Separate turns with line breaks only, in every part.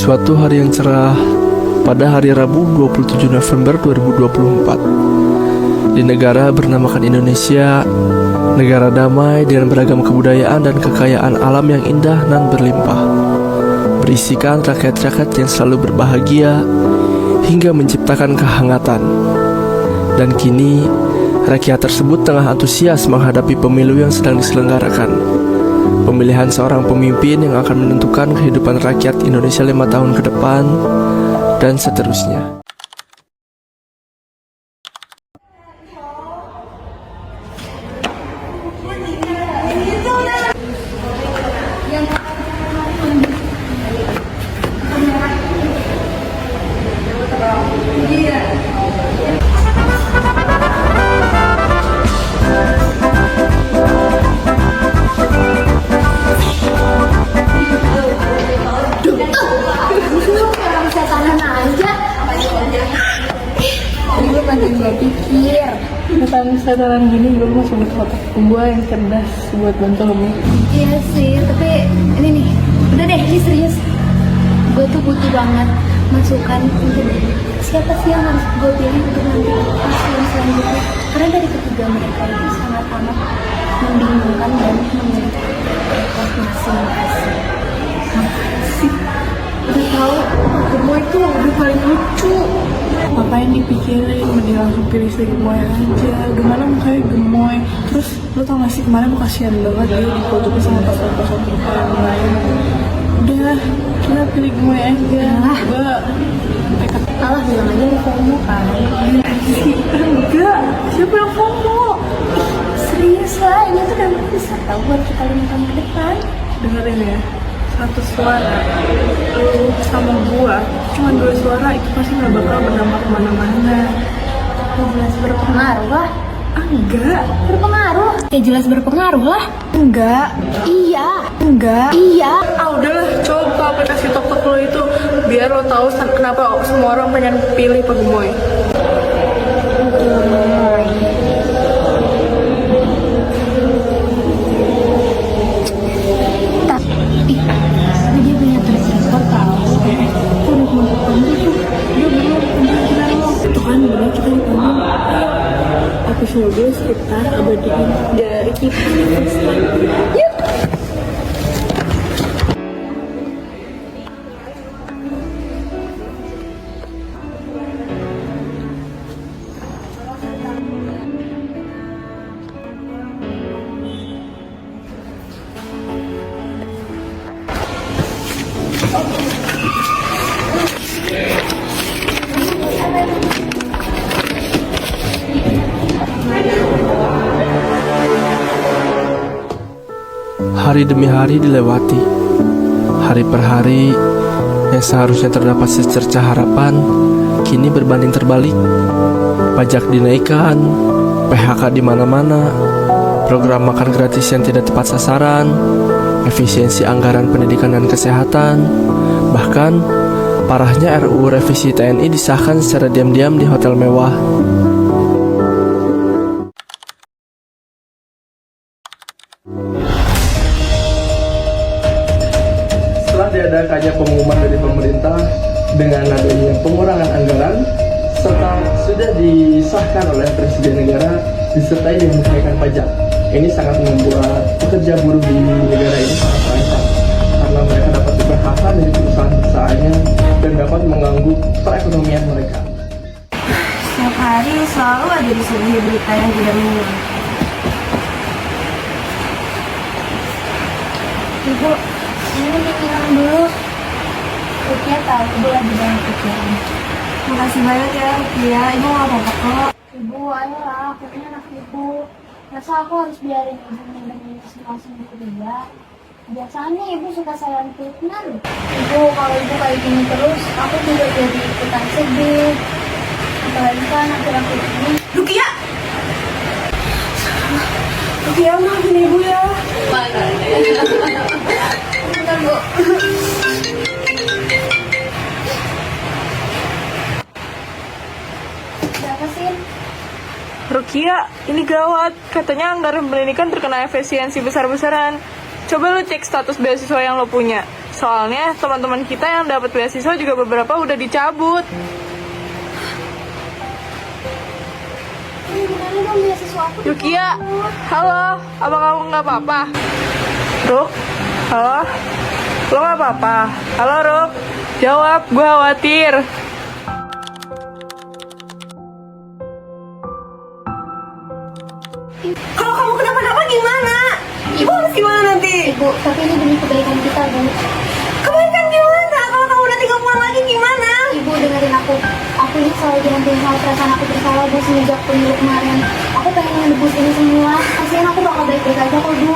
suatu hari yang cerah pada hari Rabu 27 November 2024 di negara bernamakan Indonesia, negara damai dengan beragam kebudayaan dan kekayaan alam yang indah dan berlimpah, berisikan rakyat-rakyat yang selalu berbahagia hingga menciptakan kehangatan. Dan kini rakyat tersebut tengah antusias menghadapi pemilu yang sedang diselenggarakan. Pemilihan seorang pemimpin yang akan menentukan kehidupan rakyat Indonesia 5 tahun ke depan, dan seterusnya.
Lagi nggak pikir setan gini gue masuk ke otak gue yang cerdas buat bantu kamu.
Iya sih, tapi ini nih, udah deh, ini serius. Gue tuh butuh banget masukan untuk siapa sih yang harus gue pilih untuk nanti paslon selanjutnya. Karena dari ketiga mereka itu sangat amat membingungkan dan memiliki masing-masing.
Sih, udah tahu gemoy itu udah paling lucu. Ngapain dipikirin, mending langsung pilih si gemoy aja. Gimana mukanya gemoy. Terus lo tau gak sih kemarin gue kasihan banget dia difotoin sama pasangan-pasangan yang lain. Udah, kita pilih gemoy aja. Gue
Allah bilang aja lu FOMO kan.
enggak, siapa yang FOMO?
Serius lah, ini tuh udah besar tau buat kita 5 tahun ke depan.
Dengerin ya, 100 suara lu sama gua cuma 2 suara itu pasti gak bakal berdampak kemana-mana.
Ya jelas berpengaruh lah.
Enggak.
Berpengaruh? Ya jelas berpengaruh lah.
Enggak.
Iya.
Enggak.
Iya.
Udahlah, coba aplikasi TokTok lo itu biar lo tahu kenapa semua orang pengen pilih Pak Gemoy.
Dia punya track record tau. Produk-produk kamu tuh dia bener pembikinan lo.
Itu kan bener kita dipanggil episode sekitar abadiin dari kita. Yuk.
Hari demi hari dilewati, hari per hari yang seharusnya terdapat secercah harapan kini berbanding terbalik. Pajak dinaikkan, PHK di mana-mana, program makan gratis yang tidak tepat sasaran, efisiensi anggaran pendidikan dan kesehatan, bahkan parahnya RUU revisi TNI disahkan secara diam-diam di hotel mewah. Setelah diadakannya pengumuman dari pemerintah dengan adanya pengurangan anggaran serta sudah disahkan oleh Presiden negara disertai dengan kenaikan pajak, ini sangat membuat pekerja buruh di negara ini sangat terancam karena mereka dapat di-PHK dari perusahaan-perusahaannya dan dapat mengganggu perekonomian mereka.
Setiap hari selalu ada disuguhi berita yang tidak menyenangkan. Ibu, ini minum dulu. Rukia tahu ibu lagi banyak pikiran.
Makasih banyak ya Rukia, ibu gak apa-apa kok.
Ibu, ayolah, aku ini anak ibu. Masa aku harus biarin ibu minum semua sendiri kuliah? Biasanya ibu suka sayang fitnah. Ibu, kalau ibu kayak gini terus, aku juga jadi ikutan sedih. Apalagi kan akhir-akhir ini.
Rukia! Rukia, maafin ibu ya.
Bentar, Bu. Siapa sih?
Rukia, ini gawat. Katanya anggaran pendidikan terkena efisiensi besar-besaran. Coba lu cek status beasiswa yang lo punya. Soalnya teman-teman kita yang dapat beasiswa juga beberapa udah dicabut.
Ini gimana dong beasiswa aku?
Yukia, halo, apa kamu nggak apa-apa? Ruk, halo, lo nggak apa-apa? Halo Ruk, jawab, gue khawatir.
Kalau kamu kenapa-napa gimana? Ibu harus gimana nanti?
Ibu, tapi ini demi kebaikan kita, Bu.
Kebaikan gimana? Kalau kamu udah 3 bulan lagi gimana?
Ibu dengerin aku. Aku ini selalu dihantui sama perasaan aku bersalah, Bu, semenjak pemilu kemarin. Aku pengen menebus ini semua. Kasihan aku bakal baik-baik aja kok, Bu.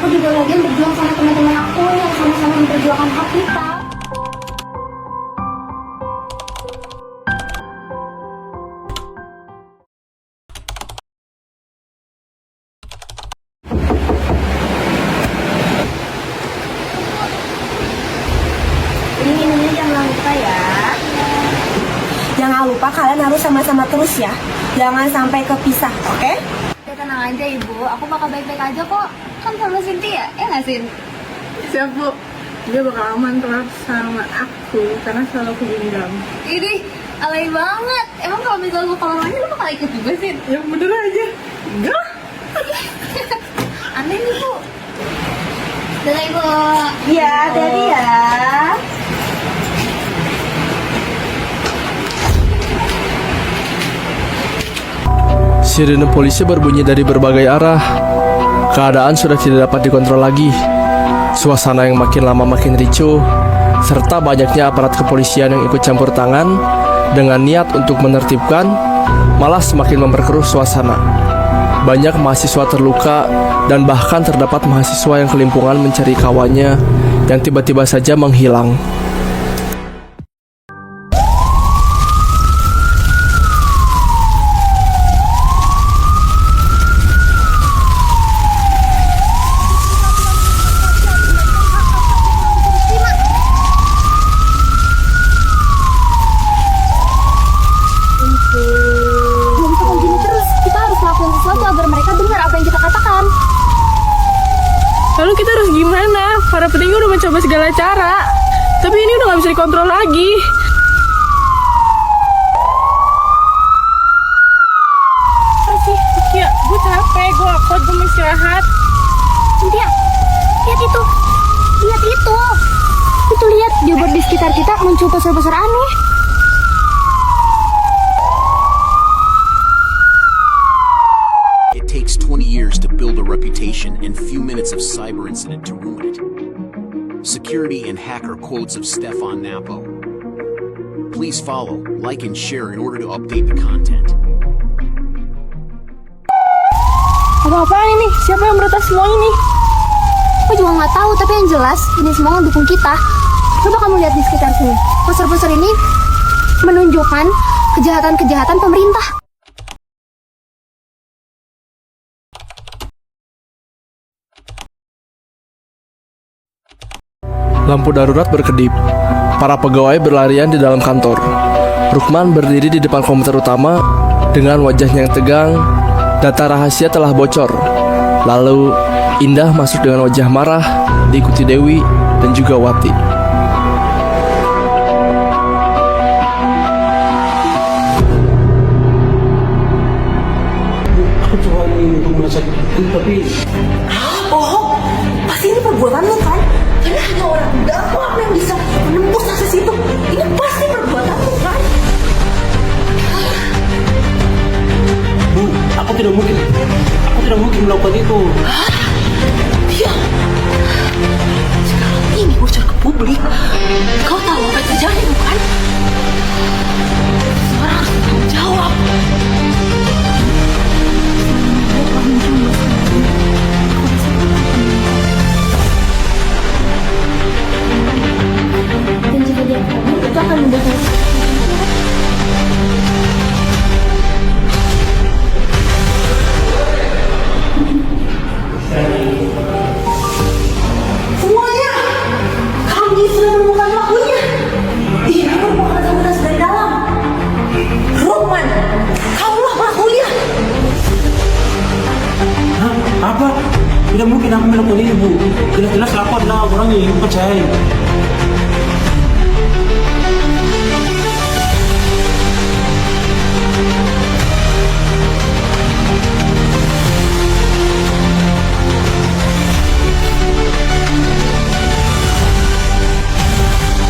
Aku juga lagi berjuang sama teman-teman aku yang sama-sama memperjuangkan hak kita.
Ini minumnya jangan lupa ya. Jangan lupa kalian harus sama-sama terus ya. Jangan sampai kepisah, oke?
Ya tenang aja, Ibu. Aku bakal baik-baik aja kok. Kan sama Cynthia, ya nggak, Sin?
Siap Bu, dia bakal aman terus sama aku karena selalu aku genggam.
Ini alay banget. Emang kalau misalnya gue kamar mandi, lu bakal ikut juga, Sin?
Ya bener aja. Enggak.
Aneh nih, Bu. Dadah, Ibu.
Iya, hati-hati ya.
Sirene polisi berbunyi dari berbagai arah. Keadaan sudah tidak dapat dikontrol lagi. Suasana yang makin lama makin ricuh, serta banyaknya aparat kepolisian yang ikut campur tangan dengan niat untuk menertibkan, malah semakin memperkeruh suasana. Banyak mahasiswa terluka dan bahkan terdapat mahasiswa yang kelimpungan mencari kawannya yang tiba-tiba saja menghilang.
Belum bisa kayak gini terus. Kita harus lakukan sesuatu agar mereka dengar apa yang kita katakan.
Lalu kita harus gimana? Para petinggi udah mencoba segala cara, tapi ini udah gak bisa dikontrol lagi. Masih, ya, gue capek, gue kuat, gue mau istirahat.
Cynthia, lihat itu. Lihat itu. Itu lihat, billboard di sekitar kita muncul poster-poster aneh.
It takes 20 years to build a reputation and few minutes of cyber incident to ruin it. Security and hacker quotes of Stefan Napo. Please follow, like, and share in order to update the content.
Apa-apaan ini? Siapa yang meretas semua ini?
Aku juga nggak tahu, tapi yang jelas ini semua mendukung kita. Coba kamu lihat di sekitar sini. Poster-poster ini menunjukkan kejahatan-kejahatan pemerintah.
Lampu darurat berkedip. Para pegawai berlarian di dalam kantor. Rukman berdiri di depan komputer utama dengan wajahnya yang tegang. Data rahasia telah bocor. Lalu Indah masuk dengan wajah marah, diikuti Dewi dan juga Wati.
Aku cuma ingin untuk mengecek tapi
Oh, pasti ini perbuatanmu kan? Karena hanya orang dakwah yang bisa menembus akses itu. Ini pasti perbuatanmu kan?
Bu, aku tidak mungkin melakukan itu.
Iya. Sekarang ini bocor ke publik. Kau tahu apa yang terjadi bukan? Sekarang harus bertanggung jawab.
Dan jika dia kabur, itu akan membuat
Semuanya, kami sudah menemukan pelakunya. Dia merupakan komunitas dari dalam. Roman, kamu
Tidak mungkin aku melakukan ini, Bu. Jelas-jelas aku adalah orang yang ibu percayai.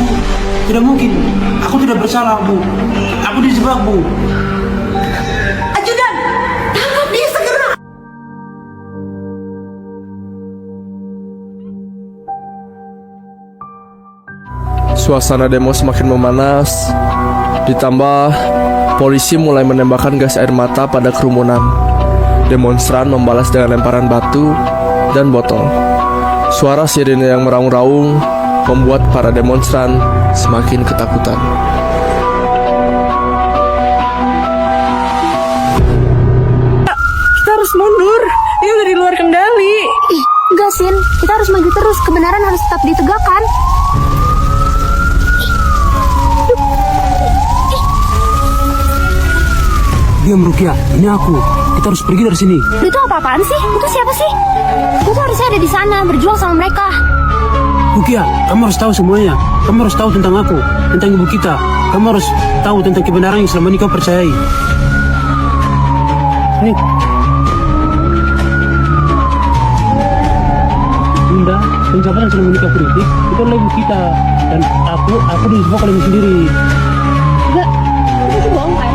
Bu, tidak mungkin. Aku tidak bersalah, Bu. Aku dijebak, Bu.
Ajudan, tangkap dia segera.
Suasana demo semakin memanas. Ditambah polisi mulai menembakkan gas air mata pada kerumunan. Demonstran membalas dengan lemparan batu dan botol. Suara sirene yang meraung-raung membuat para demonstran semakin ketakutan.
Kita harus mundur. Ini udah di luar kendali.
Ih, enggak Sin, kita harus maju terus, kebenaran harus tetap ditegakkan.
Diam, Rukia. Ini aku. Kita harus pergi dari sini.
Itu apa-apaan sih? Itu siapa sih? Aku tuh harusnya ada di sana, berjuang sama mereka.
Rukia, kamu harus tahu semuanya. Kamu harus tahu tentang aku, tentang ibu kita. Kamu harus tahu tentang kebenaran yang selama ini kau percayai. Nih. Bunda, pencabutan selama ini kau kritik, itu adalah ibu kita. Dan aku dijebak oleh ibu sendiri.
Enggak, itu tuh bohong kan?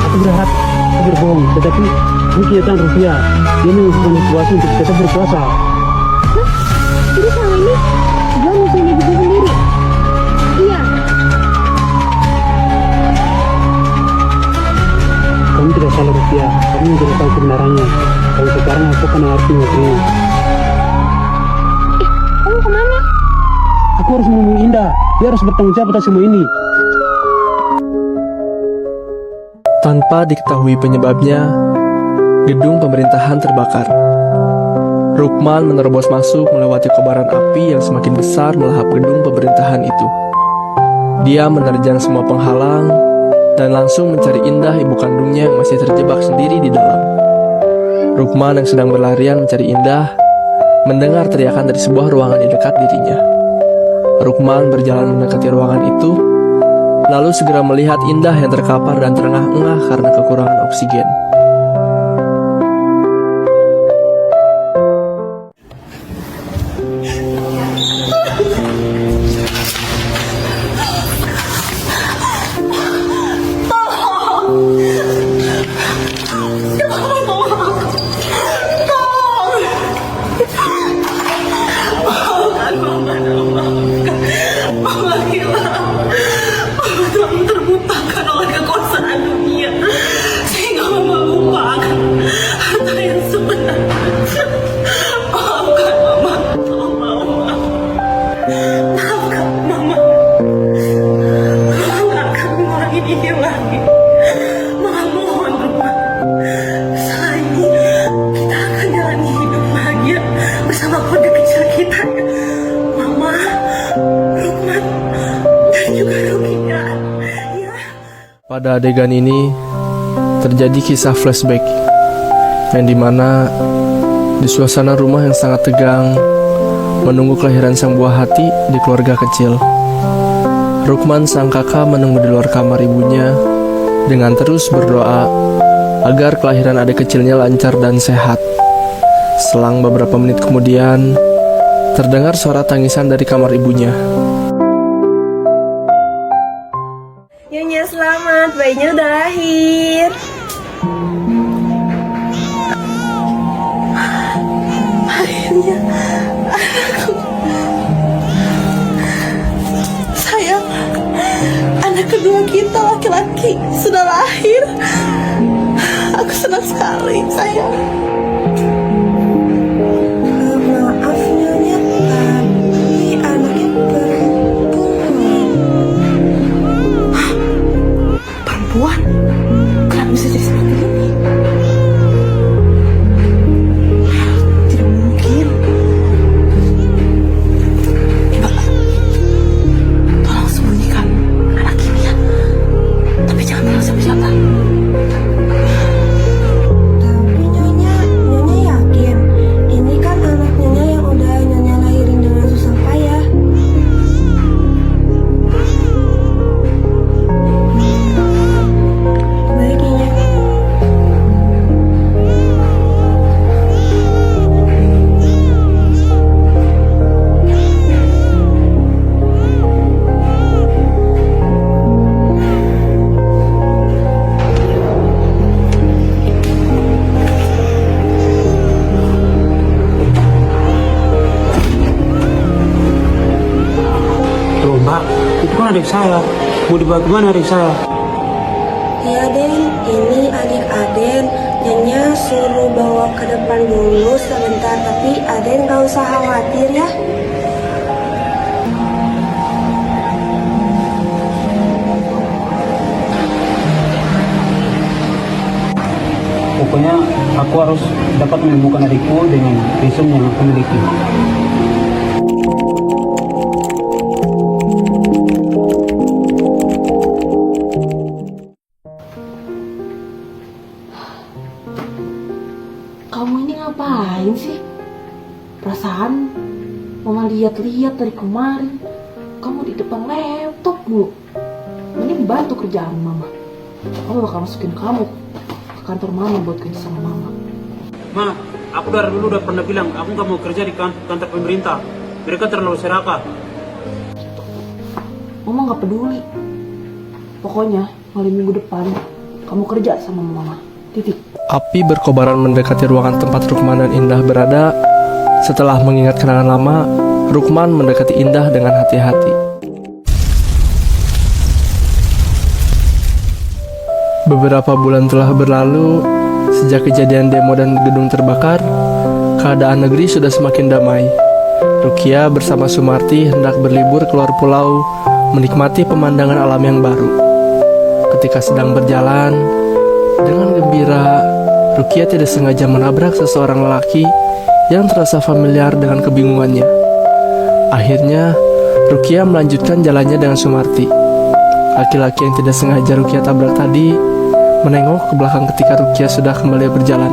Aku berharap aku berbohong, tetapi ini kenyataan Rukia. Dia memang kuasa untuk tetap berkuasa.
Jadi selama ini gue musuhin ibu gue sendiri. Iya.
Kamu tidak salah, Rukia. Kamu tidak tahu kebenarannya. Kalau sekarang aku akan harus mengakui.
Kamu kemana?
Aku harus menemui Indah. Dia harus bertanggung jawab atas semua ini.
Tanpa diketahui penyebabnya, gedung pemerintahan terbakar. Rukman menerobos masuk melewati kobaran api yang semakin besar melahap gedung pemerintahan itu. Dia menerjang semua penghalang dan langsung mencari Indah, ibu kandungnya yang masih terjebak sendiri di dalam. Rukman yang sedang berlarian mencari Indah mendengar teriakan dari sebuah ruangan di dekat dirinya. Rukman berjalan mendekati ruangan itu, lalu segera melihat Indah yang terkapar dan terengah-engah karena kekurangan oksigen.
Terbutakan oleh kekuasaan dunia sehingga mama lupakan harta yang sebenarnya. Maafkan mama, tolong mama. Maafkan mama. Mama gak akan mengulangi ini lagi. Mama mohon Rukman. Setelah ini kita akan jalani hidup bahagia bersama keluarga kecil kita ya. Mama, Rukman, dan juga Rukia.
Pada adegan ini terjadi kisah flashback yang dimana di suasana rumah yang sangat tegang menunggu kelahiran sang buah hati di keluarga kecil. Rukman sang kakak menunggu di luar kamar ibunya dengan terus berdoa agar kelahiran adik kecilnya lancar dan sehat. Selang beberapa menit kemudian terdengar suara tangisan dari kamar ibunya.
Nyonya selamat, bayinya udah lahir.
Akhirnya anakku. Sayang, anak kedua kita laki-laki sudah lahir. Aku senang sekali, sayang.
Maaf Nyonya, tapi anaknya
Perempuan? Kenapa bisa jadi seperti ini? Tidak mungkin. Mbak, tolong sembunyikan anak ini ya. Tapi jangan bilang siapa-siapa.
Tapi Nyonya,
adik saya? Mau dibawa kemana adik saya?
Ya Den, ini adik Aden. Nyonya suruh bawa ke depan dulu sebentar, tapi Aden gak usah khawatir ya.
Pokoknya aku harus dapat menemukan adikku dengan visum yang aku miliki.
Kamu ini ngapain sih? Perasaan Mama lihat-lihat dari kemarin kamu di depan laptop mulu. Ini bantu kerjaan Mama. Kamu bakal masukin kamu ke kantor Mama buat kerja sama Mama.
Ma, aku dari dulu udah pernah bilang aku nggak mau kerja di kantor pemerintah. Mereka terlalu serakah.
Mama nggak peduli. Pokoknya hari Minggu depan kamu kerja sama Mama. Titik.
Api berkobaran mendekati ruangan tempat Rukman dan Indah berada. Setelah mengingat kenangan lama, Rukman mendekati Indah dengan hati-hati. Beberapa bulan telah berlalu, sejak kejadian demo dan gedung terbakar, keadaan negeri sudah semakin damai. Rukia bersama Sumarti hendak berlibur keluar pulau, menikmati pemandangan alam yang baru. Ketika sedang berjalan, dengan gembira, Rukia tidak sengaja menabrak seseorang lelaki yang terasa familiar dengan kebingungannya. Akhirnya, Rukia melanjutkan jalannya dengan Sumarti. Laki-laki yang tidak sengaja Rukia tabrak tadi menengok ke belakang ketika Rukia sudah kembali berjalan.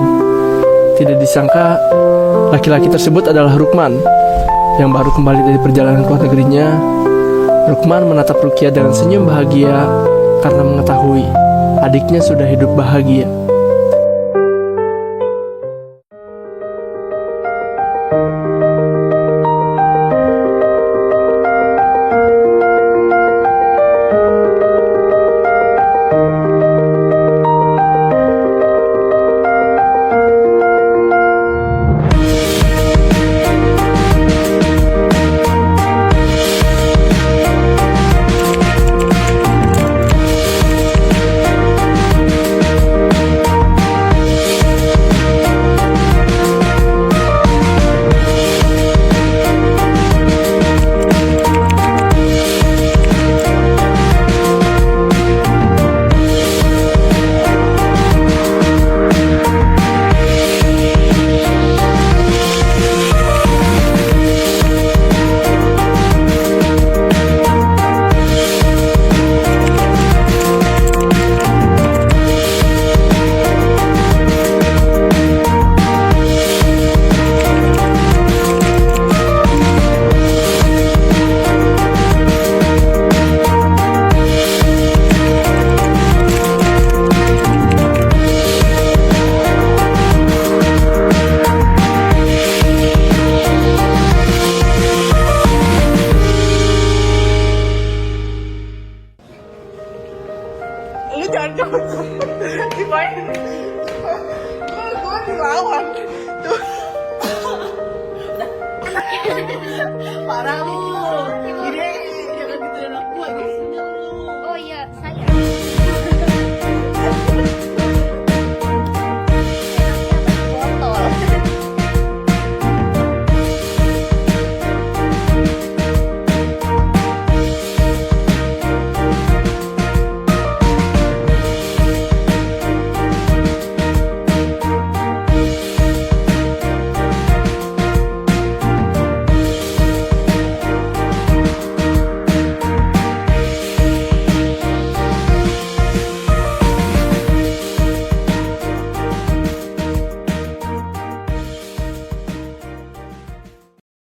Tidak disangka, laki-laki tersebut adalah Rukman yang baru kembali dari perjalanan keluar negerinya. Rukman menatap Rukia dengan senyum bahagia karena mengetahui adiknya sudah hidup bahagia.
Lu jangan dimain. Gue dilawan.